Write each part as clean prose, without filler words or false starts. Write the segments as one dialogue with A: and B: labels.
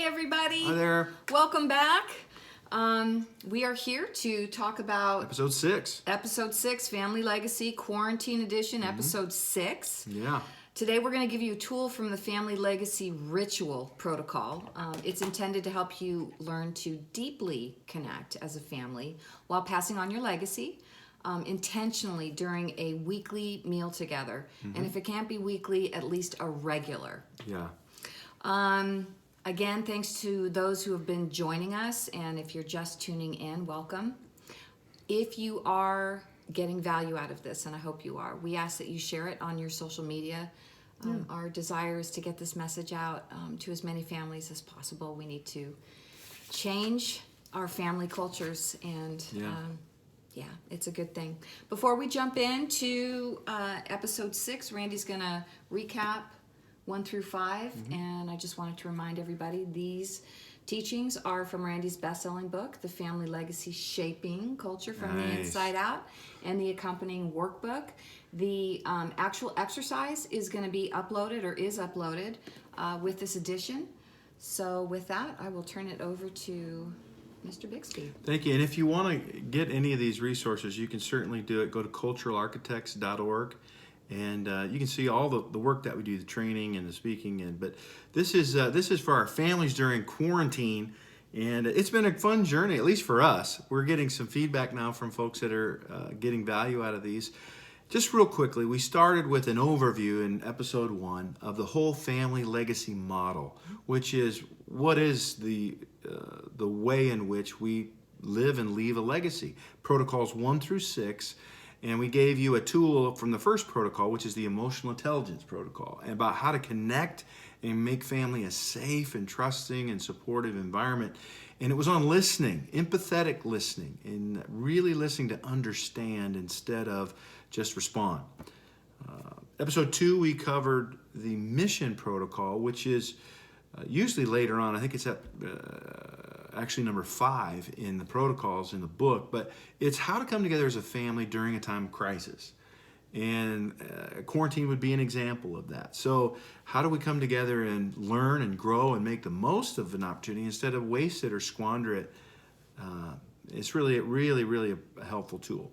A: everybody.
B: Hi there.
A: Welcome back. We are here to talk about
B: Episode 6.
A: Episode 6, Family Legacy, Quarantine Edition, Episode 6.
B: Yeah.
A: Today we're going to give you a tool from the Family Legacy Ritual Protocol. It's intended to help you learn to deeply connect as a family while passing on your legacy intentionally during a weekly meal together. And if it can't be weekly, at least a regular.
B: Yeah.
A: Again, thanks to those who have been joining us, and if you're just tuning in, welcome. If you are getting value out of this, and I hope you are, we ask that you share it on your social media. Our desire is to get this message out to as many families as possible. We need to change our family cultures, and it's a good thing. Before we jump into episode 6, Randy's going to recap 1 through 5, and I just wanted to remind everybody these teachings are from Randy's best-selling book, The Family Legacy: Shaping Culture from the Inside Out, and the accompanying workbook. The actual exercise is going to be uploaded, or is uploaded, with this edition. So with that, I will turn it over to Mr. Bixby.
B: Thank you. And if you want to get any of these resources, you can certainly do it. Go to culturalarchitects.org. And you can see all the work that we do, the training and the speaking. But this is for our families during quarantine, and it's been a fun journey, at least for us. We're getting some feedback now from folks that are getting value out of these. Just real quickly, we started with an overview in episode 1 of the whole family legacy model, which is what is the way in which we live and leave a legacy. Protocols 1 through 6. And we gave you a tool from the first protocol, which is the emotional intelligence protocol, and about how to connect and make family a safe and trusting and supportive environment. And it was on listening, empathetic listening, and really listening to understand instead of just respond. Episode 2, we covered the mission protocol, which is usually later on. I think it's at actually number 5 in the protocols in the book, but it's how to come together as a family during a time of crisis. And quarantine would be an example of that. So how do we come together and learn and grow and make the most of an opportunity instead of waste it or squander it? It's really a helpful tool.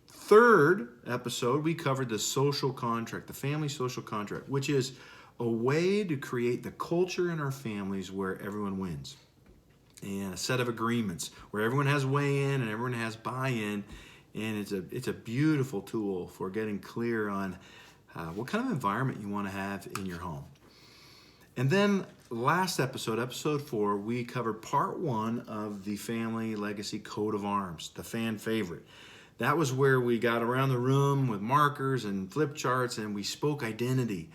B: Third episode, we covered the social contract, the family social contract, which is a way to create the culture in our families where everyone wins. And a set of agreements where everyone has weigh-in and everyone has buy-in, and it's a beautiful tool for getting clear on what kind of environment you want to have in your home. And then last episode, episode 4, we covered part 1 of the Family Legacy Coat of Arms, the fan favorite. That was where we got around the room with markers and flip charts, and we spoke identity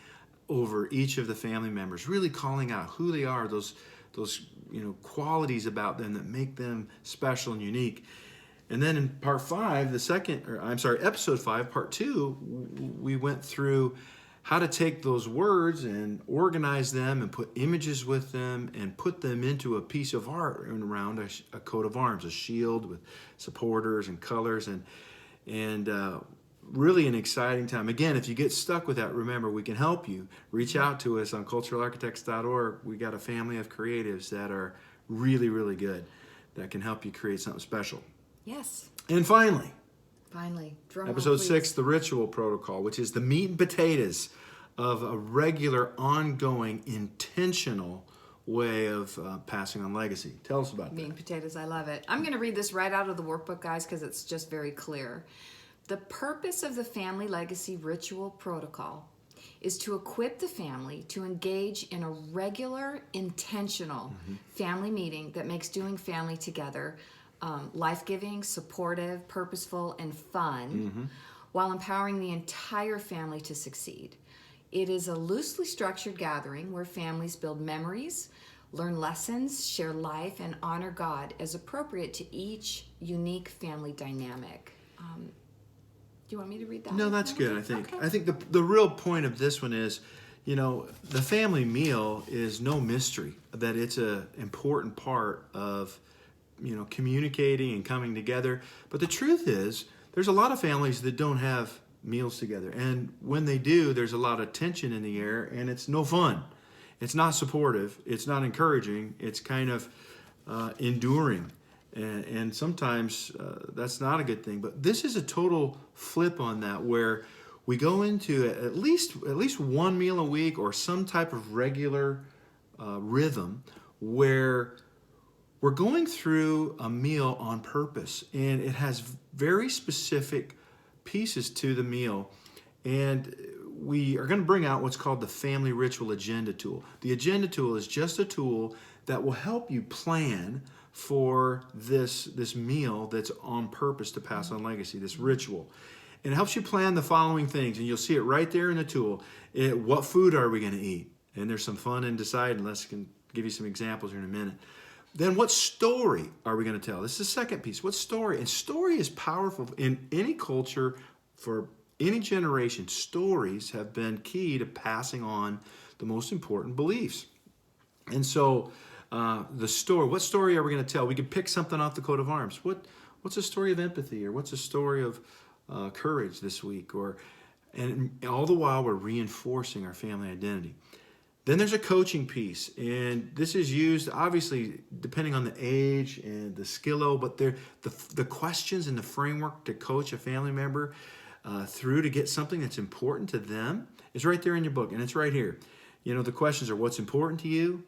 B: over each of the family members, really calling out who they are, those qualities about them that make them special and unique. And then in part 5, episode 5, part 2, we went through how to take those words and organize them and put images with them and put them into a piece of art around a coat of arms, a shield with supporters and colors, and really an exciting time. Again, if you get stuck with that, remember, we can help you. Reach out to us on culturalarchitects.org. We got a family of creatives that are really, really good that can help you create something special.
A: Yes.
B: And finally,
A: drum roll,
B: episode
A: please.
B: 6, the ritual protocol, which is the meat and potatoes of a regular, ongoing, intentional way of passing on legacy. Tell us about
A: Meat and potatoes, I love it. I'm going to read this right out of the workbook, guys, because it's just very clear. The purpose of the Family Legacy Ritual Protocol is to equip the family to engage in a regular, intentional family meeting that makes doing family together life-giving, supportive, purposeful, and fun, while empowering the entire family to succeed. It is a loosely structured gathering where families build memories, learn lessons, share life, and honor God as appropriate to each unique family dynamic. Do you want me to read that?
B: No, that's good, I think.
A: Okay.
B: I think the real point of this one is, the family meal is no mystery, that it's an important part of, communicating and coming together. But the truth is, there's a lot of families that don't have meals together. And when they do, there's a lot of tension in the air, and it's no fun. It's not supportive. It's not encouraging. It's kind of enduring. And sometimes that's not a good thing. But this is a total flip on that, where we go into at least one meal a week or some type of regular rhythm where we're going through a meal on purpose, and it has very specific pieces to the meal. And we are going to bring out what's called the Family Ritual Agenda Tool. The Agenda Tool is just a tool that will help you plan for this meal that's on purpose to pass on legacy, this ritual. And it helps you plan the following things, and you'll see it right there in the tool. What food are we going to eat? And there's some fun in deciding. Les can give you some examples here in a minute. Then what story are we going to tell? This is the second piece. What story? And story is powerful in any culture, for any generation. Stories have been key to passing on the most important beliefs. And so the story, what story are we going to tell? We could pick something off the coat of arms. What's a story of empathy, or what's a story of courage this week? And all the while we're reinforcing our family identity. Then there's a coaching piece, and this is used obviously depending on the age and the skill level, but the questions and the framework to coach a family member through to get something that's important to them is right there in your book, and it's right here. You know, the questions are: what's important to you?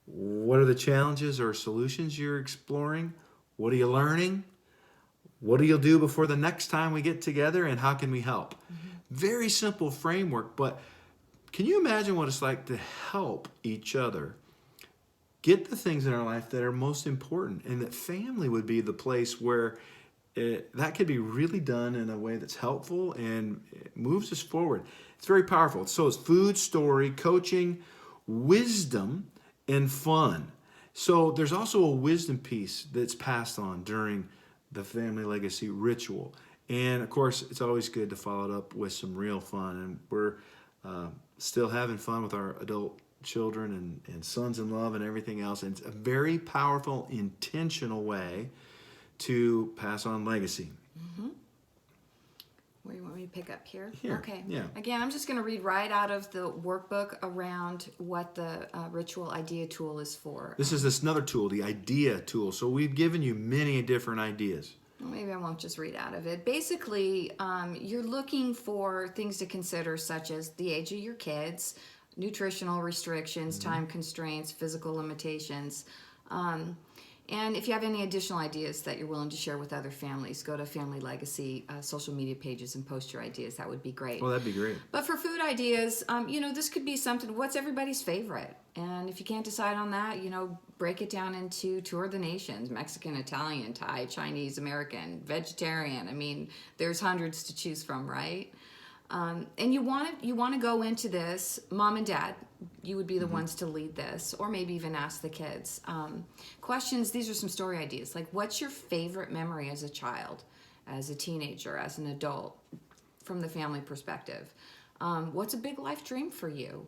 B: What are the challenges or solutions you're exploring? What are you learning? What do you do before the next time we get together, and how can we help? Mm-hmm. Very simple framework, but can you imagine what it's like to help each other get the things in our life that are most important? And that family would be the place where that could be really done in a way that's helpful and it moves us forward. It's very powerful. So it's food, story, coaching, wisdom, and fun. So there's also a wisdom piece that's passed on during the family legacy ritual. And of course, it's always good to follow it up with some real fun. And we're still having fun with our adult children and sons in love and everything else. And it's a very powerful, intentional way to pass on legacy.
A: Mm-hmm. Where do you want me to pick up here?
B: Here,
A: okay.
B: yeah.
A: Again, I'm just going to read right out of the workbook around what the ritual idea tool is for.
B: This is another tool, the idea tool. So we've given you many different ideas.
A: Well, maybe I won't just read out of it. Basically, you're looking for things to consider, such as the age of your kids, nutritional restrictions, time constraints, physical limitations. And if you have any additional ideas that you're willing to share with other families, go to Family Legacy social media pages and post your ideas. That would be great.
B: Well, that'd be great.
A: But for food ideas, this could be something, what's everybody's favorite? And if you can't decide on that, break it down into tour of the nations: Mexican, Italian, Thai, Chinese, American, vegetarian. I mean, there's hundreds to choose from, right? And you want to go into this, mom and dad, you would be the ones to lead this, or maybe even ask the kids. Questions, these are some story ideas, like what's your favorite memory as a child, as a teenager, as an adult, from the family perspective? What's a big life dream for you?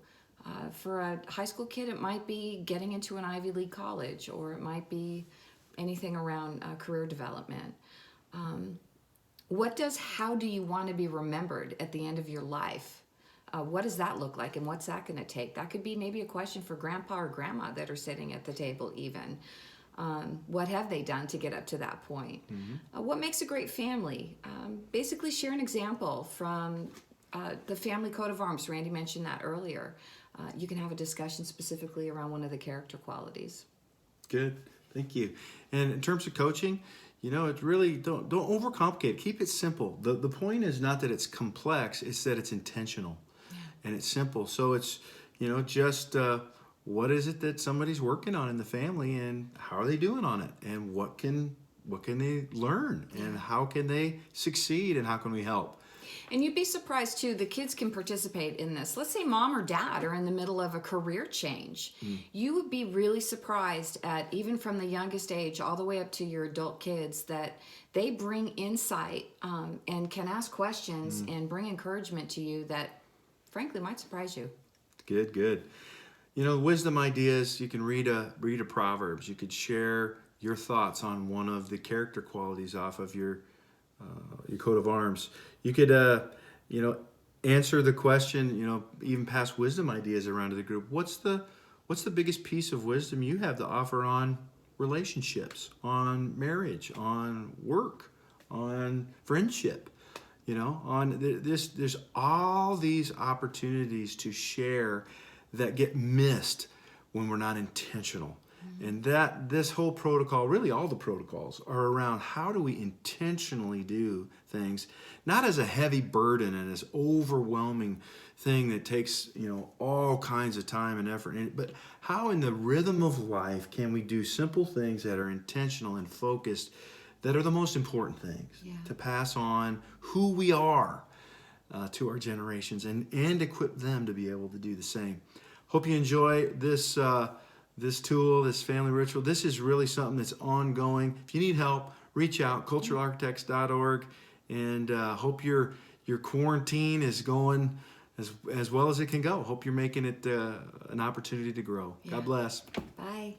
A: For a high school kid, it might be getting into an Ivy League college, or it might be anything around career development. How do you want to be remembered at the end of your life? What does that look like, and what's that going to take? That could be maybe a question for grandpa or grandma that are sitting at the table even. What have they done to get up to that point? Mm-hmm. What makes a great family? Basically share an example from the family coat of arms. Randy mentioned that earlier. You can have a discussion specifically around one of the character qualities.
B: Good, thank you. And in terms of coaching, it's really, don't overcomplicate it. Keep it simple. The point is not that it's complex, it's that it's intentional. Yeah. And it's simple. So it's, just what is it that somebody's working on in the family, and how are they doing on it? And what can they learn? And how can they succeed? And how can we help?
A: And you'd be surprised, too, the kids can participate in this. Let's say mom or dad are in the middle of a career change. You would be really surprised at, even from the youngest age all the way up to your adult kids, that they bring insight and can ask questions and bring encouragement to you that, frankly, might surprise you.
B: Good. Wisdom ideas, you can read a Proverbs. You could share your thoughts on one of the character qualities off of your coat of arms. You could, answer the question, even pass wisdom ideas around to the group. What's the biggest piece of wisdom you have to offer on relationships, on marriage, on work, on friendship? There's all these opportunities to share that get missed when we're not intentional. And that this whole protocol, really all the protocols, are around how do we intentionally do things, not as a heavy burden and as overwhelming thing that takes all kinds of time and effort, but how in the rhythm of life can we do simple things that are intentional and focused, that are the most important things to pass on who we are to our generations and equip them to be able to do the same. Hope you enjoy this tool, this family ritual. This is really something that's ongoing. If you need help, reach out, culturalarchitects.org, and hope your quarantine is going as well as it can go. Hope you're making it an opportunity to grow. God bless.
A: Bye.